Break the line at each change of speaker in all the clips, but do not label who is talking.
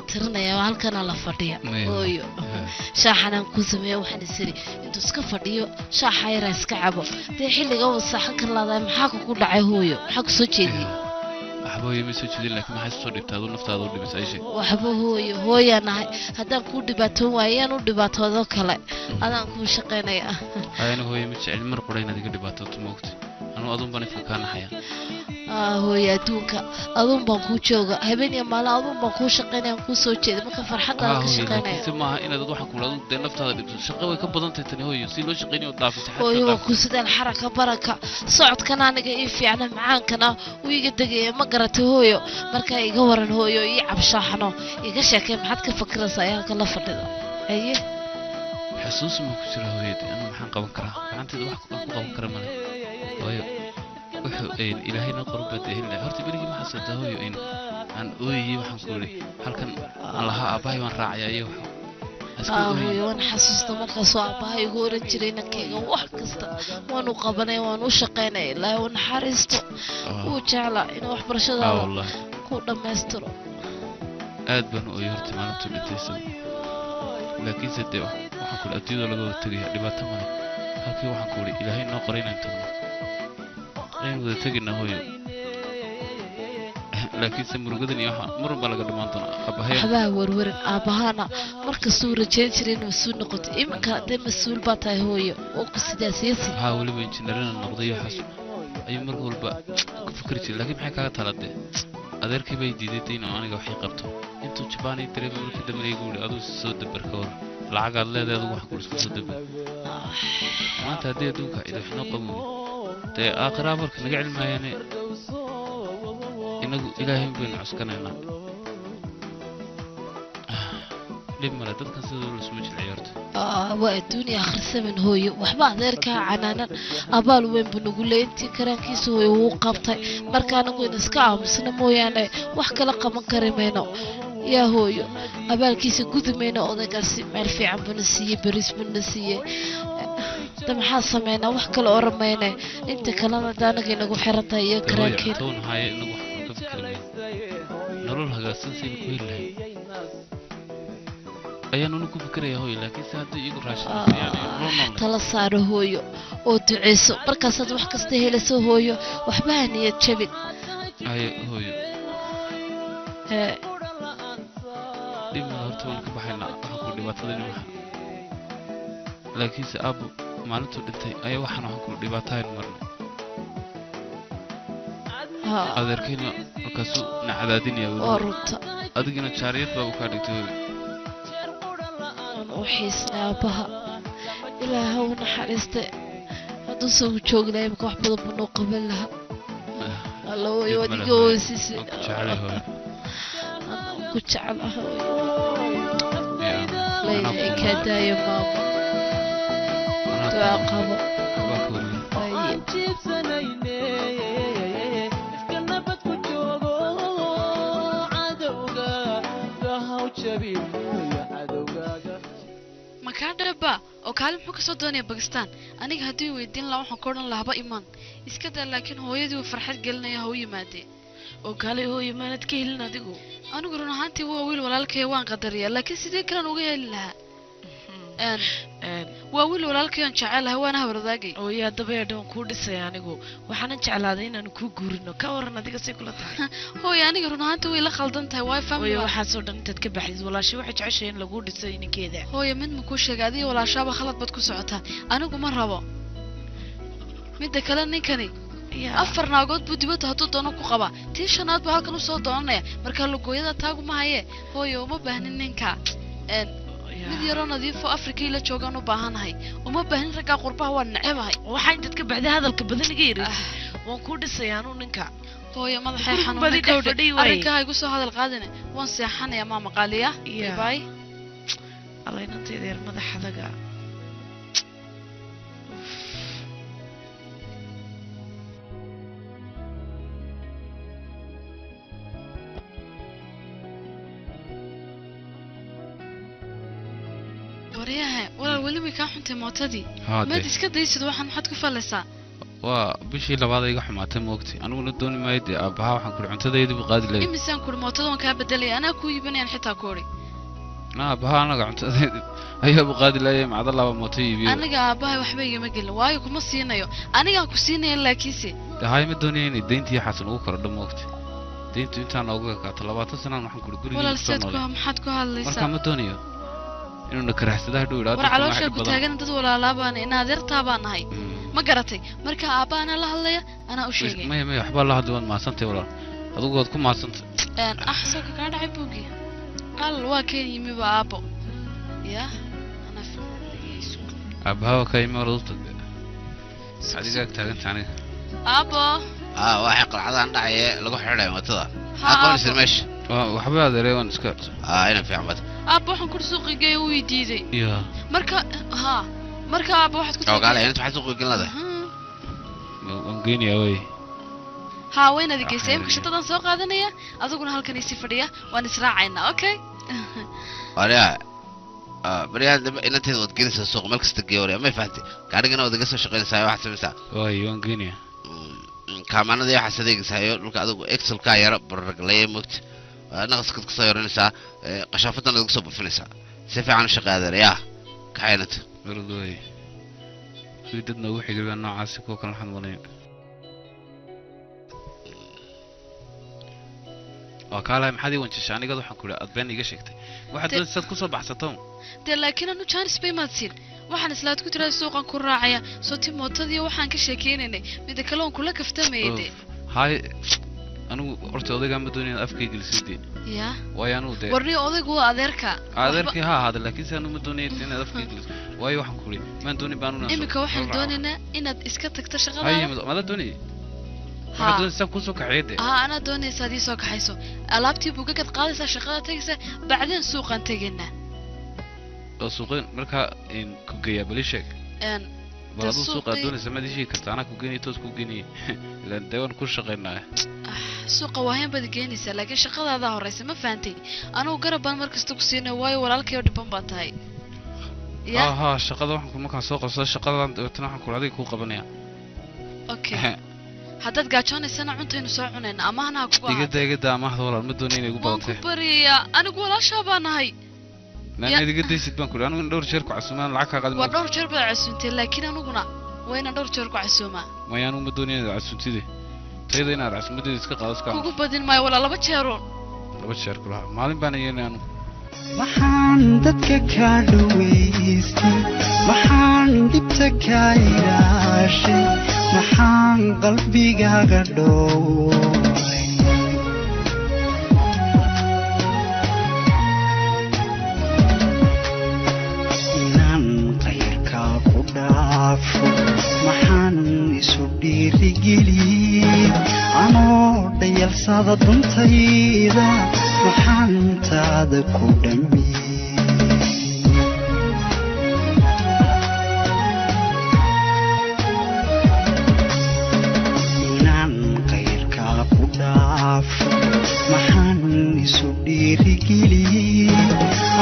tirinaya halkan la fadhiyo hooyo shaaxan ku sameeyo waxaan isiri intuu iska fadhiyo shaaxa yar iska cabo de xilliga uu saxan ka laaday maxaa ku dhacay hooyo maxaa ku soo jeediyay
waxba ma soo jeedin laakiin maxaa soo dhigtaado naftaada u dhimisay shay
waxba hooyanahay hadaan ku dhibaato waayaan u dhibaatoodo kale adaan ku shaqeynaya
ayana hooyo ma jecel mar qoray inaad iga dhibaato moogta anu adun baan ifkaan haya
hooyo adduunka adun baan ku jooga habeen iyo maalin adun baan ku shaqeynaya ku soo jeedo marka farxadda ka shaqeynaya
simaa inaad wax ku laado de naftaada dhibto shaqo way ka badan tahay tan hooyo si loo shaqeynayo dhaafis xad
hooyo ku sidaan xaraka baraka socodkana aniga ii fiicna macaankana uu iga dagay ma garatay hooyo marka iga waran hooyo ii cabshaaxno iga sheekay maxad ka fakraysaa halka la fadhido aye
xasuus ma ku jira hooyada anu maxaan qaban karaa gacanteeda wax ku qaban kara ma hooyo wuxuu ilaahayna qurbad ehna horta berigi ma xasuusta hooyo in aan ooyay waxaan ku leeyahay halkan allaha abahay waan raacay iyo
hooyo waan xasuusta markaas oo abahay ugu oran jiray nankeyga wax kasta waan u qabanay waan u shaqeynay ilaahay uu naxariisto uu jeclaa in wax barashada ku dhameystiro
aad baan u horta maalintu dhintayso laakiin saddex waxaan ku adduunyada laga tagay dhibaato ma halkii waxaan ku leeyahay ilaahay noo qoray inaan tago ay wada tagina hooyo laakiin samurgadan iyo waxa marba laga dhimaan doona
abahay warwarin abahana markasuu rajayn jiray inuu soo noqoto imka de mas'uul baa tahay hooyo oo ku sidaasiyasi
waliba injineerina noqday waxaas ay mar walba ku fikir jiray laakiin maxay kaaga talade adeerkii bay diiday inuu aniga wax qabto intuu Japaani dareemay markii dambe ay guuri aduu soo dabar ka war lacag aad leedahay wax ku soo dabar maanta hadii adduunka idafno qabow de aakhira marka naga cilmaayeen inagu ilaahay baan cuskanayna لما dadka sidoo la isma jilciyaarto
waa adduunyo akhrisaman hooyo waxba adeerka canaanan abaal weyn buu nagu leeyntii karankiisa way uu qabtay marka anagu in iska aamusna mooyaane wax kala qaban karimayno yaa hooyo abaalkiisa gudumayna odagaasi meel fiican buu siiyay baris buu siiyay maxaa sameeyna wax kala oramayna inta kalena daanaga inagu xirantahay iyo karankeena
toon haye inagu ka fikirnay nolol hagaagsan si ku helay ayaan anu ku fikiraya hooyo laakiin saad iigu raashin yani
tala saaro hooyo oo duceyso markaas aad wax kasta helayso hooyo waxba niyad jabin
ay hooyo dima horta waan ka baxayna waxaan ku dhibaatadayna waxa laakiin abu maalintu dhintay ayaa waxaan ku dhibaatayn marna adeerkayna markaas na cadaadinaya
warta
adigina jaariyad baa ka dhigtay
وحيسنابها إلها ونحرسته هذا سو جوجنا يبقى واحد بدو قبلها الله يودي جوزيس كنت علىها لا كذا يا ماما تعاقب
كادربا أو كلام حكي صدقني باكستان أنا قاعدين ويدين لا وحنا كورن لعبة إيمان إسكت لكن هو يدي وفرحت قلنا يا هو يمادي أو قال هو يمانت كيلنا دقو أنا قلنا هانتي هو ويل ولا الكيوان قدرية لكن سيدي كان وجه لها وأول ولا الكيوان شعل هو أنا هبرداقي
أو يا دبي دون كودس يعني جو وحنا شعل هذين أنا كوجورنا كورنا دقة سيكولتها
هو يعني قلنا هانتي ويلا خلدن تها واي فهم
ويا حاسودن تتكبحيز ولا شيء واحد عشرين لجودس يعني كذا
هو يمن مكوش قاعدي ولا شابه خلط بدكو سعتها أنا قمر ربا مدة كلامني كني أفر ناقود بديبته هتو دونو كقبا تيشانات بهالكنو صوت دونية مركل لقوية تاجو معي هو يوم بهنن كا mid yaro nadiif oo Afrika ila joogan u baahan hay uma baahan raga qurbaha waa nacebahay
waxaan dadka bacda hadalka badan iga yiri waan ku dhisayaan u ninka
hooyo madaxay xanuun arrinka igu soo hadal qaadane waan seexanaya maama qaaliya bye
Allah inanteeda yar madaxadaga
ولا ولي مكان حنتي موتدي ما تسكت ديسد waxaan maxad ku falaysaa
وبشي لبعض يجح حماتين وقتي أنا من الدوني ما يدي أبها وحن كل عنتدا يدي بقاد لي
إمسان كل موتدون كابدلي أنا كوي بني حتى كوري
أبها أنا عنتدا أيها بقاد لي مع الله موتي بيو
أنا أبها وحبي مقل وايو كم صينا يو أنا كوسيني إلا كيسي
هاي من الدنيا إن دينتي حسن أوكر دم وقتي دينتي أنت أنا أقولك طلبات سنة نحن كل قريب
ولا لساتكم حدكم هالليسا
مركب من الدنيا إنه نكره سده دولار
ور علوشة كتاجن تدو ولا لابان إن هذا تابان هاي ما قرأتي مركب أبانا الله الله أنا أشيء
ما يحب الله دوان ما سنتي ولا هذا قد كم ما سنت
أن أحسك قاعد عيبوكي قال واكين يمي بابو يا أنا في
أبها وكايم ورضت هذه كتاجن ثاني
أبو
واحد قرعدان دحيه lagu xidhay matada aqoon ismeesh
waxba adeereewan iska
ina fiicmad
أبو waxaan ku suuqigay uu diiday
ya
marka أبو waxaad ku
taagale inta waxaad suuqigin ladaa
wangeeniya way
وين هذه كيسة يمكن شتى سoo qaadanaya aduguna halkan isi fadhiya waan israacayna okay
wariya bariya inta wad gelinaysa suuq meel kasta geeyo ma fahanti gaarigana wad iga soo shaqeynaysaa wax sameysaa
way wangeeniya
kaamanada waxa sadeegaysayo dhulka adigu excel ka yara baragleey mogt naqska ka soo yaranaysa qashaafadan lagu soo buufinaysa si fiican shaqadeeya kaynat
bardoy sidadna wixii gaban noocaas ko kala xadwanay وكاله محدي وانشش أنا قد وحن كله أتبني إيش شكتي واحد دول سد كوسو بحثتهم
لكن أنو كان سبي ما تصير waxaan isla ku tiraa suuqan ku raacaya soo timootadii waxaan ka sheekeynay mid kale oo kula kaftameeyay
hay anu horta odayga ma doonin afkayga lisidii
ya
way anu de
warni odaygu adeerka
ha hada laakiin sanu ma doonin in afkayga lis way waxaan ku leeyahay ma doonin baanuna
imika waxaan doonaynaa inaad iska tagto shaqada
hay ma la doonay ha doon sab ku soo kaxeeyay
ana doonaysaa adii soo kaxayso alaabtii buugagad qaadaysaa shaqada tagaysa bacdeen suuqan tagaynaa
suuqin marka in ku geeya balishek baladu suuqa doon samadii karta ana ku geeyay toos ku geeyay la deewan ku shaqeynaa
suuqa waahan bad geynaysa laakiin shaqadaada horeysa ma faantay anu garabaan markasta ku siinay way walaalkay oo dhiban baa tahay
ya shaqada waxaan kuma ka soo qabsado shaqadan deetana waxaan ku raadin ku qabanaya
okay hadad gaajoonaysan cuntaynu soo cunayna ama ana ku
digada ama walaal ma doonay inay ugu badantay
ku bariya anigu walaasha baanahay
لأن إذا قديش تبانكول أنا ندور شركة عسومان العكا قادم
ودور شركة عسومتي لكن أنا قلنا وين ندور شركة عسومة
ما يانو مدوني عسومتي دي تيدا ينار عسومتي دي سكا قادس كام
كوكو بدين ماي ولا لبا تشيرون
لبا تشير كلها مالين بانيين أنا
waxaan dadka ka dhaweystay waxaan dibta ka ilaashay waxaan qalbigaaga dhowray maxaan isu dhiirigeliyey anoo dhayalsada duntayda maxaan taada ku dhammiyey inaan qayrkaa ku dhaafo maxaan isu dhiirigeliyey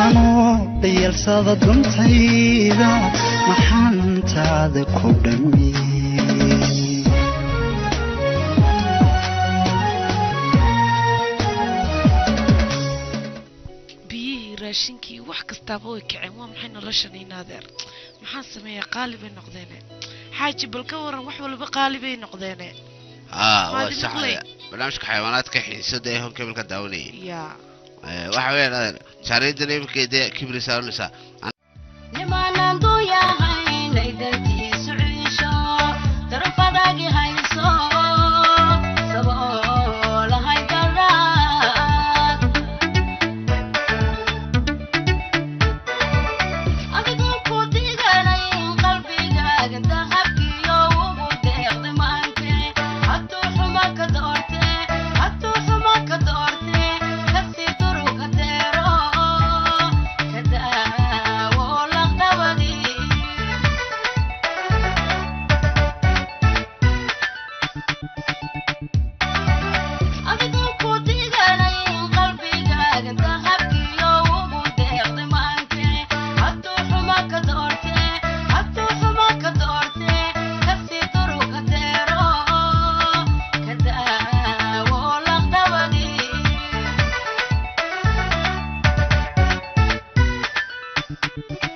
anoo dhayalsada duntayda maxaan taada ku dhammiyey
raashinkii wax kastaaba way kaceen waa maxay noloshanayna adeer maxaan sameeyaa qaali bay noqdeene xaaji bal ka waran wax walba qaali bay noqdeene
waa sax barnaamijka xayawaanaadka xiisada ee honka milka daawanayay
ya
waxa weeyaan jaarida neemkeeda kibri saarnisa
nimanan duyahay leedahay suciisho darfadagi hayso Thank you.